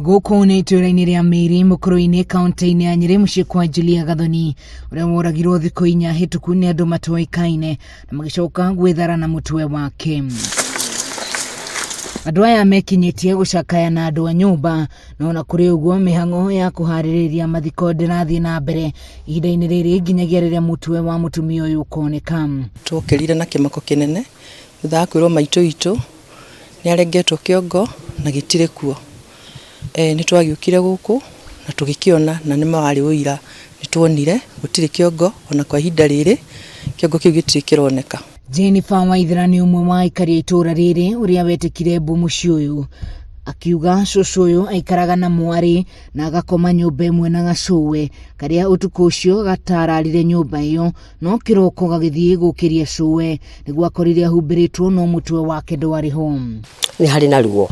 Gũkũ nĩ itũũra-inĩ rĩa Mĩiri mũkũrũ-inĩ kaunti-inĩ ya Nyeri, mũciĩ kwa Julia Gathoni ũrĩa woragirwo thikũ 4 hĩtũku nĩ andũ matoĩkaine na magĩcoka gwĩthara na mũtwe wake. Andũ aya mekinyĩtie gũcakaya na andũ a nyũmba, no na kũrĩ ũguo mĩhang'o ya kũharĩrĩria mathiko ndĩrathiĩ na mbere ihinda-inĩ rĩrĩ nginyagia rĩrĩa mũtwe wa mũtumia ũyũ ũkoneka. Tũkĩrire na kĩmako kĩnene thutha wa kwĩrwo maitũ itũ nĩ arengetwo kĩongo na gĩtirĩ kuo. Nĩ twagĩũkire gũkũ na tũgĩkĩona na nĩ marĩ ũira nĩ tuonire gũtirĩ kĩongo ona kwa ihinda rĩrĩ kĩongo kĩu gĩtirĩ kĩroneka. Jennifer Waithera nĩ ũmwe wa aikari a itũũra rĩrĩ ũrĩa wetĩkire mbu mũciĩ ũyũ, akiuga cũcũ ũyũ aikaraga na mwarĩ na agakoma nyũmba ĩmwe na gacũwe karĩa ũtukũ ũcio gatararire nyũmba ĩyo, no kĩroko gagĩthiĩ gũkĩria cũwe nĩguo akorire ahumbĩrĩtwo no mũtwe wake ndwarĩ ho. Nĩ harĩ na ruo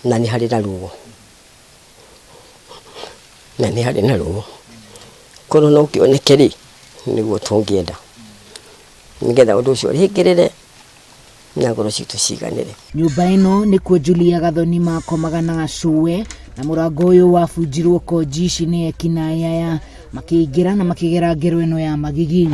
na nĩ harĩ na ruo na nĩ harĩ na ruo korwo no kĩoneke rĩ nĩguo tũngĩenda nĩgetha ũndũ ũcio rĩngĩrĩre na ngoro citũ ciganĩre. Nyũmba ĩno nĩkuo Julia Gathoni makomaga na gacũwe na mũrango ũyũ wabunjirwo koji ici nĩ ekinaĩ aya makĩingĩra na makĩgera ngero ĩno ya magigi.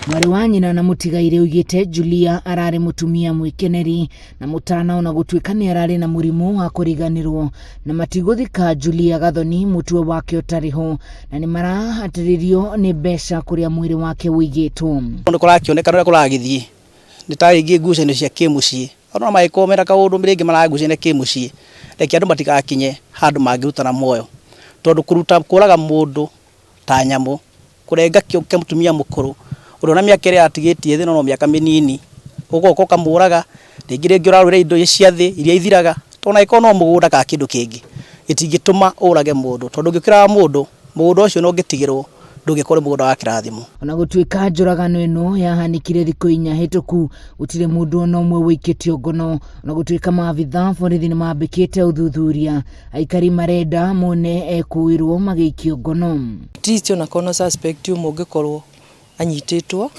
Mwarĩ wa nyina na mũtigaire oigĩte Julia ararĩ mũtumia mwĩkeneri na mũtana ona gũtuĩka nĩ ararĩ na mũrimũ wa kũriganĩrwo na matigũthika Julia Gathoni mũtwe wake ũtarĩ ho na nĩ marahatĩrĩrio nĩ mbeca kũrĩa mwĩrĩ wake ũigĩtwo. Ũndũ kũrakĩoneka ũrĩa kũragĩthiĩ nĩ ta rĩngĩ ngucanio cia kĩmũciĩ, ona magĩkomera kaũndũ rĩngĩ maragucania kĩmũciĩ, reke andũ matigakinye handũ mangĩrutana muoyo, tondũ kũraga mũndũ ta nyamũ, kũrenga kĩa mũtumia mũkũrũ ũrĩa na mĩaka ĩrĩa atigĩtie thĩ no mĩaka mĩnini, ũgoka ũkamũraga rĩngĩ ũrarũĩra indo cia thĩ iria ithiraga, tona ĩkorwo no mũgũnda ka kĩndũ kĩngĩ gĩtingĩtũma ũrage mũndũ, tondũ ũngĩkĩraga mũndũ mũgũnda ũcio no ũngĩtigĩrwo ndũngĩkorwo mũgũnda wa kĩrathimo. Ona gũtuĩka njũragano ĩno yahanĩkire thikũ 4 hĩtũku gũtirĩ mũndũ ona ũmwe wĩkĩtio ngono, ona gũtuĩka maabitha borithi nĩ mambĩkĩte ũthuthuria, aikari marenda mone ekũĩrwo magĩikio ngono. Titio na kono suspect ũmwe ũngĩkorwo anyitĩtwo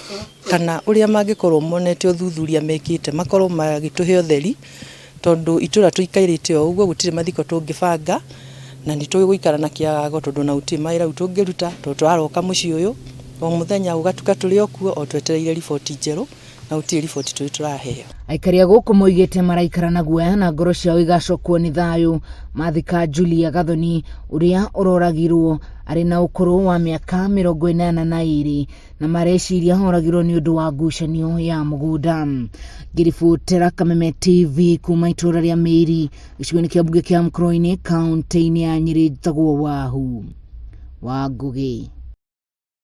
kana ũrĩa mangĩkorwo monete ũthuthuria mekĩte makorwo magĩtũhe ũtheri, tondũ itũra tũikairĩte o ũguo gũtirĩ mathiko tũngĩbanga na nĩ tũgũikara na kĩagago tondũ na gũtirĩ mawĩra tũngĩruta, tondũ tũraroka mũciĩ ũyũ o mũthenya ũgatuka tũrĩ okuo o twetereire riboti njerũ na gũtirĩ riboti turaheo. Aikari a gũkũ moigĩte maraikara na guoya na ngoro ciao igacokwo nĩ thayũ mathika Julia Gathoni ũrĩa ũroragirwo arĩ na ũkũrũ wa mĩaka 82 na mareciria oragirwo nĩ ũndũ wa ngucanio ya mũgũnda. Ngĩribotera Kameme TV kuma itũũra rĩa Mĩiri gĩcigo-inĩ kĩa mbunge kĩa Mũkũrũ-inĩ kaunti-inĩ ya Nyeri, njĩtagwo Wahũ wa Ngũgĩ.